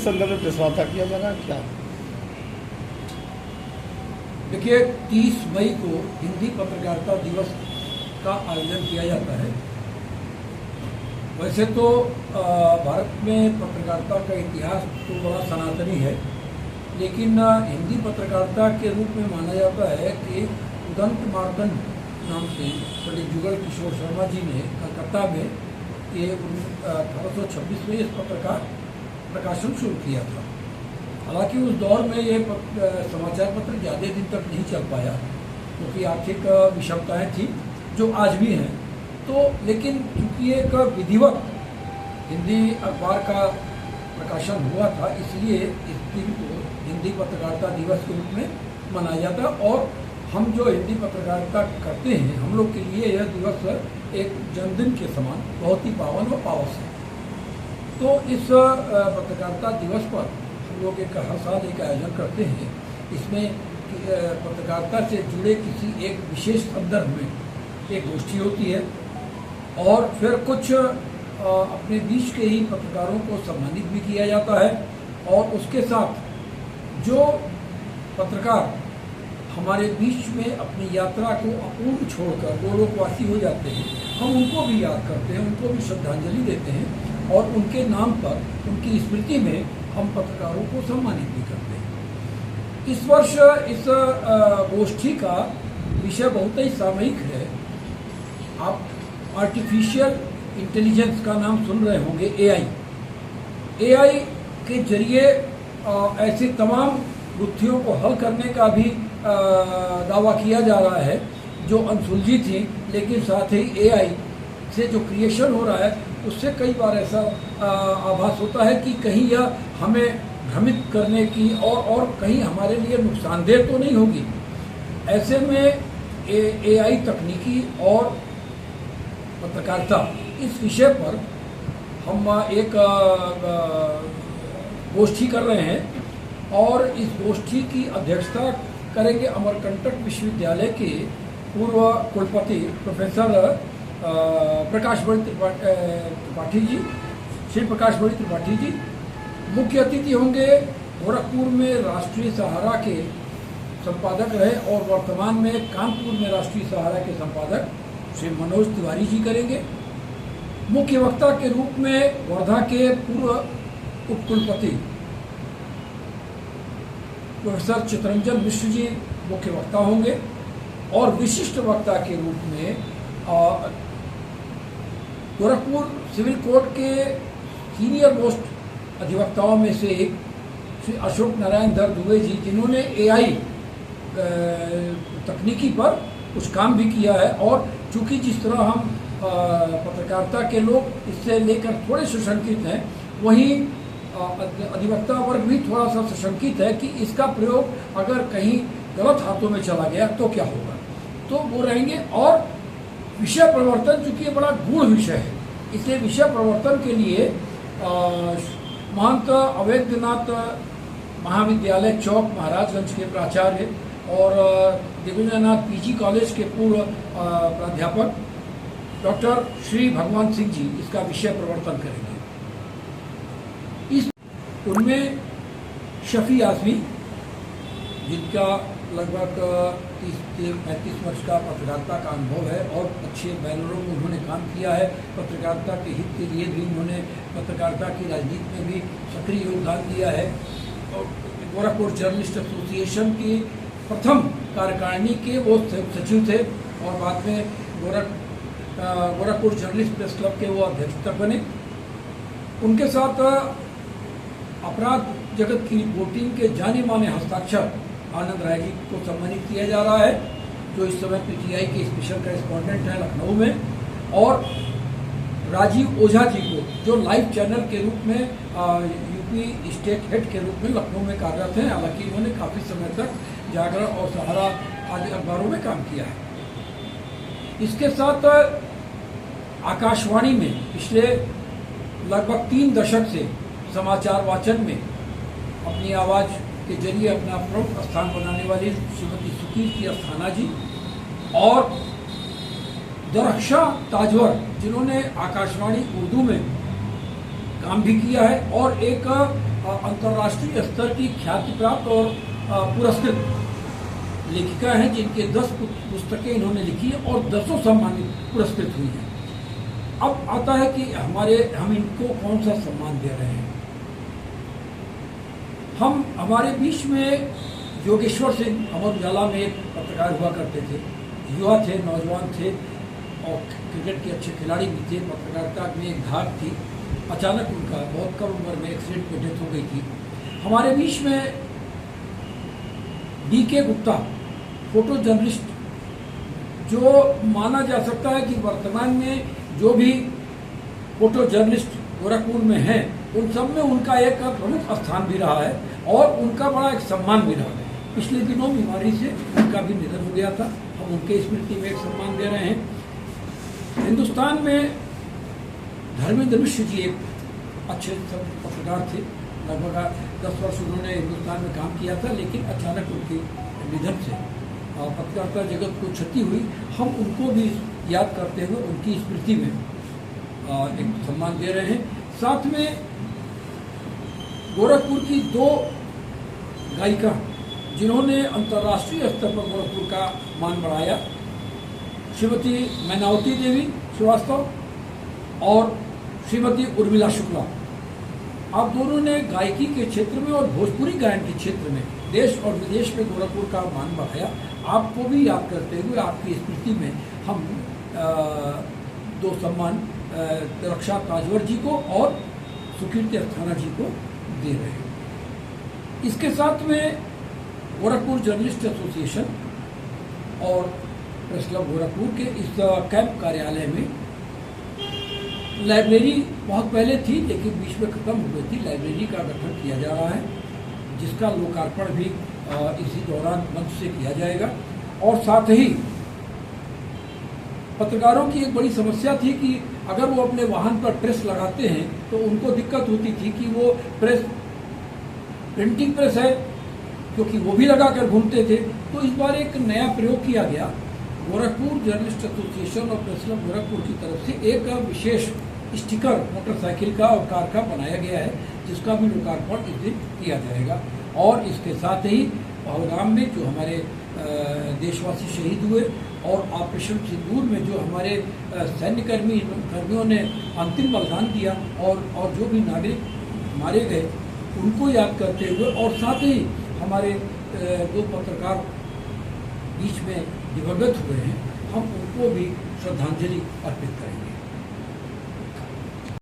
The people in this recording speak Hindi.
संदर्भ में प्रेस वार्ता किया जा रहा है क्या? देखिए, 30 मई को हिंदी पत्रकारिता दिवस का आयोजन किया जाता है। वैसे तो भारत में पत्रकारिता का इतिहास तो बड़ा सनातनी है, लेकिन हिंदी पत्रकारिता के रूप में माना जाता है कि उदंत मार्तंड नाम से पंडित जुगल किशोर शर्मा जी ने कलकत्ता में ये 1826 में इस पत्रकार प्रकाशन शुरू किया था। हालांकि उस दौर में ये समाचार पत्र ज़्यादा दिन तक नहीं चल पाया, क्योंकि आर्थिक विषमताएं थी जो आज भी हैं। तो लेकिन चूँकि एक विधिवत हिंदी अखबार का प्रकाशन हुआ था, इसलिए इस दिन को हिंदी पत्रकारिता दिवस के रूप में मनाया जाता है। और हम जो हिंदी पत्रकारिता करते हैं, हम लोग के लिए यह दिवस एक जन्मदिन के समान बहुत ही पावन और पावस है। तो इस पत्रकारिता दिवस पर हम लोग हर साल एक आयोजन करते हैं। इसमें पत्रकारिता से जुड़े किसी एक विशेष संदर्भ में एक गोष्ठी होती है, और फिर कुछ अपने बीच के ही पत्रकारों को सम्मानित भी किया जाता है। और उसके साथ जो पत्रकार हमारे बीच में अपनी यात्रा को अपूर्ण छोड़कर गोलोकवासी हो जाते हैं, हम उनको भी याद करते हैं, उनको भी श्रद्धांजलि देते हैं, और उनके नाम पर, उनकी स्मृति में हम पत्रकारों को सम्मानित भी करते हैं। इस वर्ष इस गोष्ठी का विषय बहुत ही सामयिक है। आप आर्टिफिशियल इंटेलिजेंस का नाम सुन रहे होंगे, एआई के जरिए ऐसे तमाम गुत्थियों को हल करने का भी दावा किया जा रहा है जो अनसुलझी थी। लेकिन साथ ही एआई से जो क्रिएशन हो रहा है, उससे कई बार ऐसा आभास होता है कि कहीं यह हमें भ्रमित करने की और कहीं हमारे लिए नुकसानदेह तो नहीं होगी। ऐसे में एआई तकनीकी और पत्रकारिता, इस विषय पर हम एक गोष्ठी कर रहे हैं, और इस गोष्ठी की अध्यक्षता करेंगे अमरकंटक विश्वविद्यालय के पूर्व कुलपति प्रोफेसर प्रकाशमणि त्रिपाठी जी, श्री प्रकाशमणि त्रिपाठी जी। मुख्य अतिथि होंगे गोरखपुर में राष्ट्रीय सहारा के संपादक रहे और वर्तमान में कानपुर में राष्ट्रीय सहारा के संपादक श्री मनोज तिवारी जी करेंगे। मुख्य वक्ता के रूप में वर्धा के पूर्व उपकुलपति प्रोफेसर चितरंजन मिश्र जी मुख्य वक्ता होंगे, और विशिष्ट वक्ता के रूप में गोरखपुर सिविल कोर्ट के सीनियर मोस्ट अधिवक्ताओं में से एक श्री अशोक नारायण धर दुबे जी, जिन्होंने एआई तकनीकी पर कुछ काम भी किया है। और चूंकि जिस तरह हम पत्रकारिता के लोग इससे लेकर थोड़े सुशंकित हैं, वहीं अधिवक्ता वर्ग भी थोड़ा सा सशंकित है कि इसका प्रयोग अगर कहीं गलत हाथों में चला गया तो क्या होगा। तो वो रहेंगे। और विषय प्रवर्तन, चूंकि ये बड़ा गूढ़ विषय है, इसलिए विषय प्रवर्तन के लिए महंत अवैधनाथ महाविद्यालय चौक महाराजगंज के प्राचार्य और दिग्विजयनाथ पीजी कॉलेज के पूर्व प्राध्यापक डॉक्टर श्री भगवान सिंह जी इसका विषय प्रवर्तन करेंगे। उनमें शफी आजमी, जिनका लगभग 30-35 वर्ष का पत्रकारिता का अनुभव है और अच्छे बैनरों में उन्होंने काम किया है। पत्रकारिता के हित के लिए भी उन्होंने पत्रकारिता की राजनीति में भी सक्रिय योगदान दिया है। और गोरखपुर जर्नलिस्ट एसोसिएशन की प्रथम कार्यकारिणी के वो सचिव थे, और बाद में गोरखपुर जर्नलिस्ट प्रेस क्लब के वो अध्यक्ष तक बने। उनके साथ अपराध जगत की रिपोर्टिंग के जाने माने हस्ताक्षर आनंद राय जी को सम्मानित किया जा रहा है, जो इस समय पीटीआई के स्पेशल करेस्पॉन्डेंट हैं लखनऊ में, और राजीव ओझा जी को, जो लाइव चैनल के रूप में यूपी स्टेट हेड के रूप में लखनऊ में कार्यरत हैं। हालांकि उन्होंने काफ़ी समय तक जागरण और सहारा आदि अखबारों में काम किया है। इसके साथ आकाशवाणी में पिछले लगभग 3 दशक से समाचार वाचन में अपनी आवाज़ के जरिए अपना प्रमुख स्थान बनाने वाली श्रीमती सुकीर्ति अस्थाना जी, और दरख्शा ताजवर, जिन्होंने आकाशवाणी उर्दू में काम भी किया है और एक अंतर्राष्ट्रीय स्तर की ख्याति प्राप्त और पुरस्कृत लेखिका हैं, जिनके 10 पुस्तकें इन्होंने लिखी हैं और 10 सम्मानित पुरस्कृत हुई हैं। अब आता है कि हम इनको कौन सा सम्मान दे रहे हैं। हम हमारे बीच में योगेश्वर सिंह अमर उजाला में एक पत्रकार हुआ करते थे, युवा थे, नौजवान थे और क्रिकेट के अच्छे खिलाड़ी भी थे। पत्रकारिता में एक धाक थी। अचानक उनका बहुत कम उम्र में एक्सीडेंट में डेथ हो गई थी। हमारे बीच में DK गुप्ता, फोटो जर्नलिस्ट, जो माना जा सकता है कि वर्तमान में जो भी फोटो जर्नलिस्ट गोरखपुर में हैं, उन सब में उनका एक प्रमुख स्थान भी रहा है और उनका बड़ा एक सम्मान भी रहा है। पिछले दिनों बीमारी से उनका भी निधन हो गया था। हम उनके स्मृति में एक सम्मान दे रहे हैं। हिंदुस्तान में धर्मेंद्र मिश्र जी एक अच्छे पत्रकार थे। लगभग 10 वर्ष उन्होंने हिंदुस्तान में काम किया था, लेकिन अचानक उनके निधन से पत्रकारिता जगत को क्षति हुई। हम उनको भी याद करते हुए उनकी स्मृति में एक सम्मान दे रहे हैं। साथ में गोरखपुर की 2 गायिका जिन्होंने अंतर्राष्ट्रीय स्तर पर गोरखपुर का मान बढ़ाया, श्रीमती मैनावती देवी श्रीवास्तव और श्रीमती उर्मिला शुक्ला, आप दोनों ने गायकी के क्षेत्र में और भोजपुरी गायन के क्षेत्र में देश और विदेश में गोरखपुर का मान बढ़ाया। आपको भी याद करते हुए आपकी स्मृति में हम 2 सम्मान रक्षा ताजवर जी को और सुकीर्ति अस्थाना जी को दे रहे हैं। इसके साथ में गोरखपुर जर्नलिस्ट एसोसिएशन और प्रेस क्लब गोरखपुर के इस कैंप कार्यालय में लाइब्रेरी बहुत पहले थी, लेकिन बीच में खत्म हो गई थी। लाइब्रेरी का गठन किया जा रहा है, जिसका लोकार्पण भी इसी दौरान मंच से किया जाएगा। और साथ ही पत्रकारों की एक बड़ी समस्या थी कि अगर वो अपने वाहन पर प्रेस लगाते हैं तो उनको दिक्कत होती थी कि वो प्रेस प्रिंटिंग प्रेस है, क्योंकि वो भी लगाकर घूमते थे। तो इस बार एक नया प्रयोग किया गया। गोरखपुर जर्नलिस्ट एसोसिएशन और प्रेस क्लब गोरखपुर की तरफ से एक विशेष स्टिकर मोटरसाइकिल का और कार का बनाया गया है, जिसका भी लोकार्पण इस दिन किया जाएगा। और इसके साथ ही पहलगाम में जो हमारे देशवासी शहीद हुए और ऑपरेशन सिंदूर में जो हमारे कर्मियों ने अंतिम बलिदान दिया और जो भी नागरिक मारे गए, उनको याद करते हुए और साथ ही हमारे 2 पत्रकार बीच में दिवंगत हुए हैं, हम उनको भी श्रद्धांजलि अर्पित करेंगे।